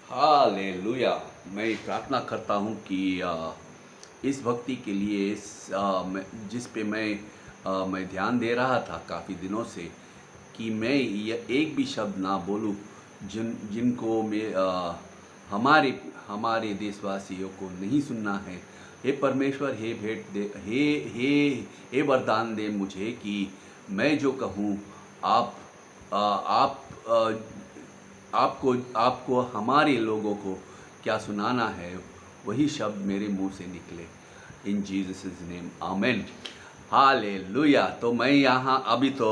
Hallelujah. मैं प्रार्थना करता हूँ कि इस भक्ति के लिए जिस पे मैं ध्यान दे रहा था काफ़ी दिनों से कि मैं ये एक भी शब्द ना बोलूँ जिनको हमारे हमारे देशवासियों को नहीं सुनना है। हे परमेश्वर, हे भेंट दे, हे हे वरदान दे मुझे कि मैं जो कहूँ आप आप आपको आपको हमारे लोगों को क्या सुनाना है वही शब्द मेरे मुंह से निकले। इन जीसस नेम आमेन। हालेलुया। तो मैं यहाँ अभी तो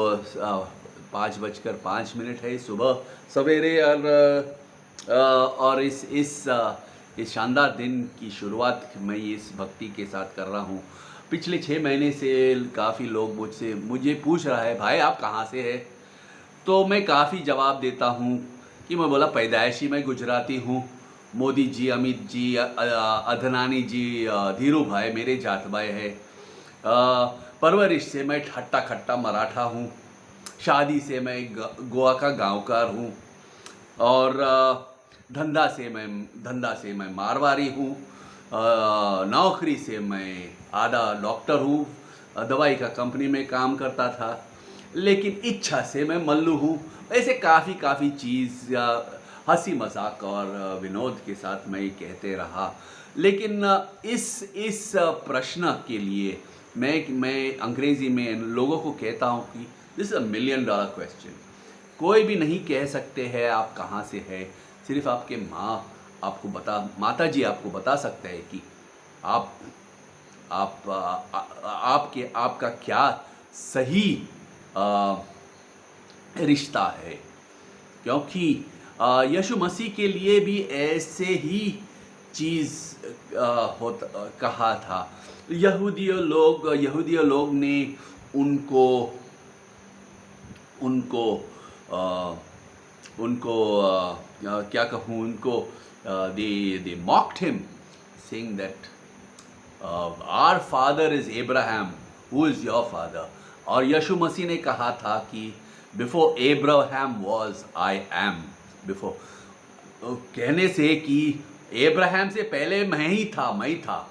5:05 है सुबह सवेरे, और इस शानदार दिन की शुरुआत मैं इस भक्ति के साथ कर रहा हूँ। पिछले 6 महीने से काफ़ी लोग मुझे पूछ रहा है, भाई आप कहाँ से हैं? तो मैं काफ़ी जवाब देता हूँ कि मैं बोला पैदाइशी मैं गुजराती हूँ। मोदी जी, अमित जी, अदनानी जी, धीरू भाई मेरे जात भाई है। परवरिश से मैं ठट्टा खट्टा मराठा हूँ। शादी से मैं गोवा का गांवकार हूँ। और धंधा से मैं मारवाड़ी हूँ। नौकरी से मैं आधा डॉक्टर हूँ, दवाई का कंपनी में काम करता था। लेकिन इच्छा से मैं मल्लू हूँ। ऐसे काफ़ी चीज़ हंसी मजाक और विनोद के साथ मैं कहते रहा। लेकिन इस प्रश्न के लिए मैं अंग्रेज़ी में लोगों को कहता हूँ कि दिस इज़ $1 million क्वेश्चन। कोई भी नहीं कह सकते हैं आप कहाँ से है। सिर्फ आपके माता जी आपको बता सकते हैं कि आप आप आपका क्या सही आ, रिश्ता है। क्योंकि यीशु मसीह के लिए भी ऐसे ही चीज़ कहा था। यहूदियों लोग ने उनको उनको आ, उनको क्या कहूँ, उनको they mocked him saying that our father is Abraham, who is your father. और यीशु मसीह ने कहा था कि before Abraham was I am. Before कहने से कि एब्राहम से पहले मैं ही था।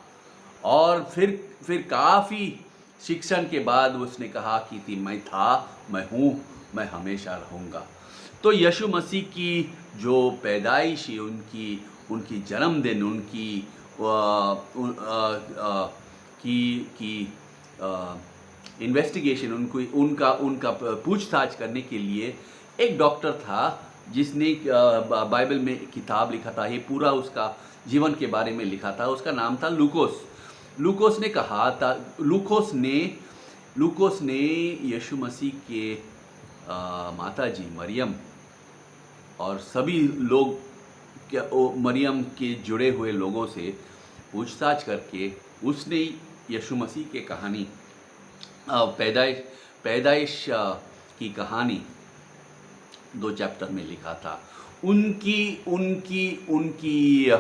और फिर काफ़ी शिक्षण के बाद उसने कहा कि मैं था, मैं हूँ, मैं हमेशा रहूँगा। तो यीशु मसीह की जो पैदाइश, उनकी उनकी जन्मदिन, उनकी की इन्वेस्टिगेशन, उनका उनका पूछताछ करने के लिए एक डॉक्टर था जिसने बाइबल में किताब लिखा था। ये पूरा उसका जीवन के बारे में लिखा था। उसका नाम था लूकोस। लूकोस ने कहा था, लूकोस ने यीशु मसीह के माता जी मरियम और सभी लोग मरियम के जुड़े हुए लोगों से पूछताछ करके उसने यीशु मसीह के कहानी, पैदाइश की कहानी 2 चैप्टर में लिखा था। उनकी उनकी उनकी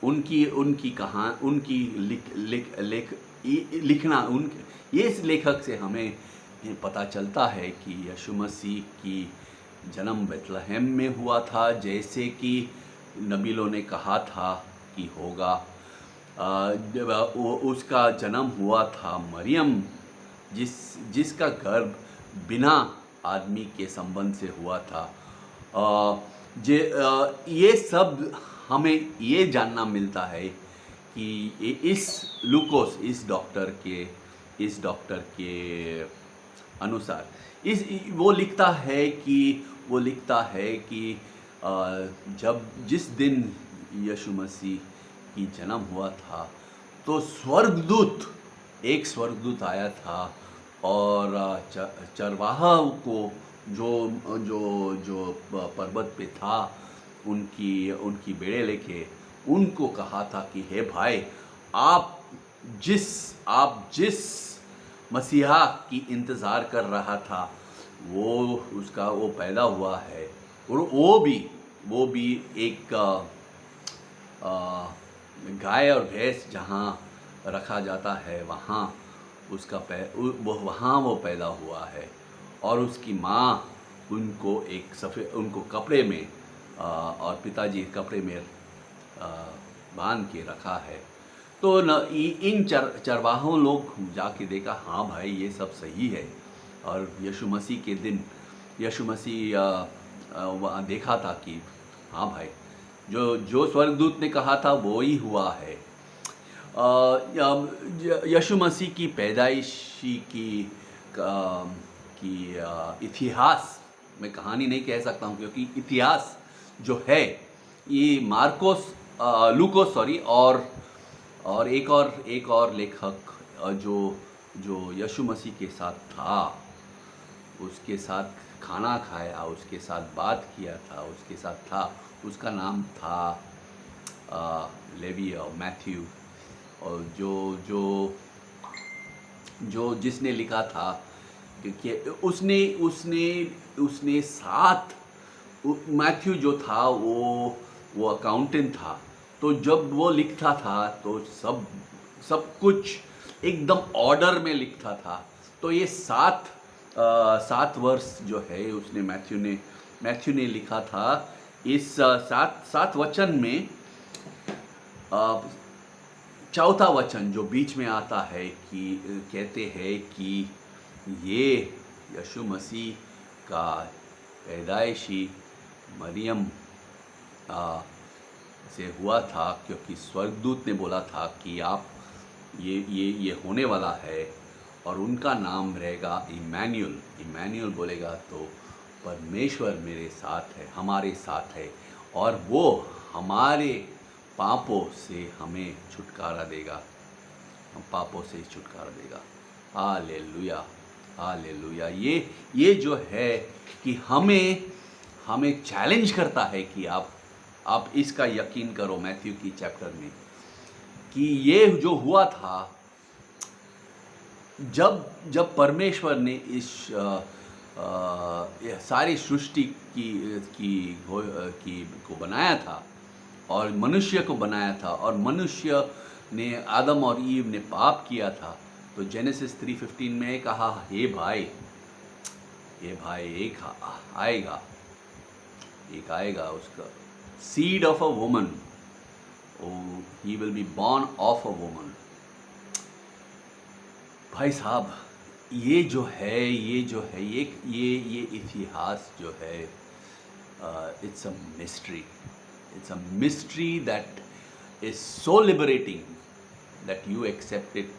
उनकी उनकी कहा उनकी लिखना ये इस लेखक से हमें पता चलता है कि यीशु मसीह की जन्म बेथलेहम में हुआ था, जैसे कि नबीलों ने कहा था कि होगा। उसका जन्म हुआ था मरियम, जिसका गर्भ बिना आदमी के संबंध से हुआ था। ये सब हमें ये जानना मिलता है कि इस लूकोस, इस डॉक्टर के अनुसार वो लिखता है कि जब जिस दिन यीशु मसीह की जन्म हुआ था तो एक स्वर्गदूत आया था और चरवाहा को जो जो जो पर्वत पे था उनकी बेड़े लेके उनको कहा था कि हे भाई, आप जिस मसीहा की इंतज़ार कर रहा था वो पैदा हुआ है। और वो भी एक गाय और भैंस जहाँ रखा जाता है वहाँ वहाँ वो पैदा हुआ है। और उसकी माँ उनको कपड़े में और पिताजी कपड़े में बांध के रखा है। तो न इन चरवाहों लोग जाके देखा, हाँ भाई ये सब सही है। और यीशु मसीह के दिन यीशु मसीह वहाँ देखा था कि हाँ भाई जो जो स्वर्गदूत ने कहा था वो ही हुआ है। यीशु मसीह की पैदाइशी इतिहास, मैं कहानी नहीं कह सकता हूँ क्योंकि इतिहास जो है ये लूकोस और एक और लेखक जो यीशु मसीह के साथ था, उसके साथ खाना खाया, उसके साथ बात किया था, उसके साथ था, उसका नाम था लेवी और मैथ्यू। और जो जिसने लिखा था कि उसने साथ, मैथ्यू जो था वो अकाउंटेंट था, तो जब वो लिखता था तो सब कुछ एकदम ऑर्डर में लिखता था। तो ये 7 वर्ष जो है उसने मैथ्यू ने लिखा था। इस 7 वचन में चौथा वचन जो बीच में आता है कि कहते हैं कि ये यीशु मसीह का पैदाइशी मरियम से हुआ था, क्योंकि स्वर्गदूत ने बोला था कि आप ये होने वाला है और उनका नाम रहेगा इमैनुअल। इमैनुअल बोलेगा तो परमेश्वर मेरे साथ है, हमारे साथ है, और वो हमारे पापों से हमें छुटकारा देगा, हम पापों से छुटकारा देगा। Hallelujah, hallelujah. ये जो है कि हमें चैलेंज करता है कि आप इसका यकीन करो मैथ्यू की चैप्टर में कि ये जो हुआ था, जब परमेश्वर ने इस सारी सृष्टि को बनाया था और मनुष्य को बनाया था, और मनुष्य ने, आदम और ईव ने पाप किया था, तो जेनेसिस 3:15 में कहा, हे भाई एक आएगा उसका seed of a woman, he will be born of a woman. भाई साहब, ये जो है ये इतिहास जो है, it's a mystery. It's a mystery that is so liberating that you accept it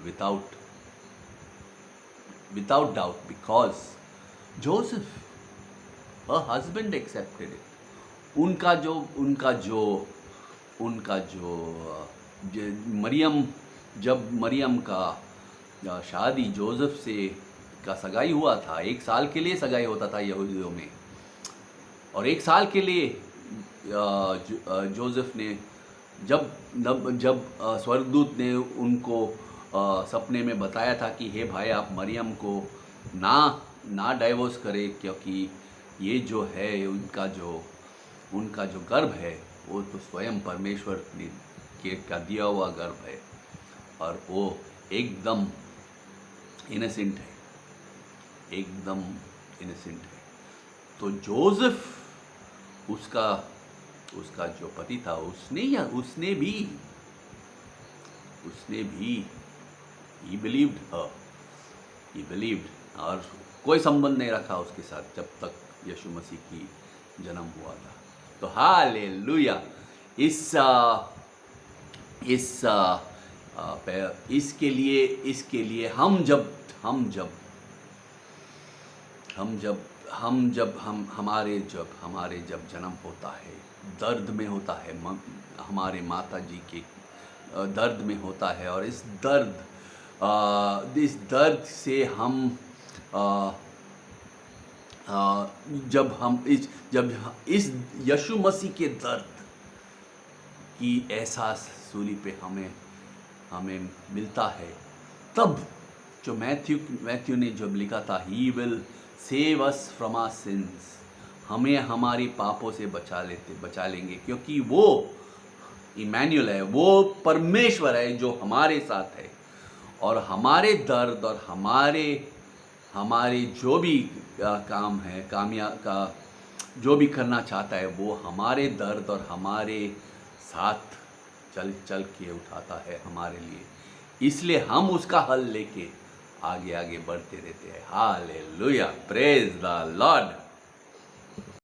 without doubt, because Joseph, her husband, accepted it. उनका जो मरियम, जब मरियम का शादी जोसेफ से का सगाई हुआ था, 1 साल के लिए सगाई होता था यहूदियों में, और 1 साल के लिए जोसेफ ने जब स्वर्गदूत ने उनको सपने में बताया था कि हे भाई आप मरियम को ना डाइवोर्स करें, क्योंकि ये जो है उनका जो गर्भ है वो तो स्वयं परमेश्वर का दिया हुआ गर्भ है, और वो एकदम इनोसेंट है। तो जोसेफ उसका जो पति था, उसने भी he believed, और कोई संबंध नहीं रखा उसके साथ जब तक यीशु मसीह की जन्म हुआ था। तो हालेलुया। इसके लिए हमारे जब जन्म होता है, दर्द में होता है, हमारे माता जी के दर्द में होता है, और इस दर्द से जब इस यीशु मसीह के दर्द की एहसास सूली पे हमें मिलता है, तब जो मैथ्यू ने जब लिखा था, he will save us from our sins, हमें हमारी पापों से बचा लेंगे, क्योंकि वो इमैनुअल है, वो परमेश्वर है जो हमारे साथ है, और हमारे दर्द और हमारे जो भी काम है, जो भी करना चाहता है वो हमारे दर्द और हमारे साथ चल चल के उठाता है हमारे लिए, इसलिए हम उसका हल लेके आगे आगे बढ़ते रहते हैं। Hallelujah, praise the Lord.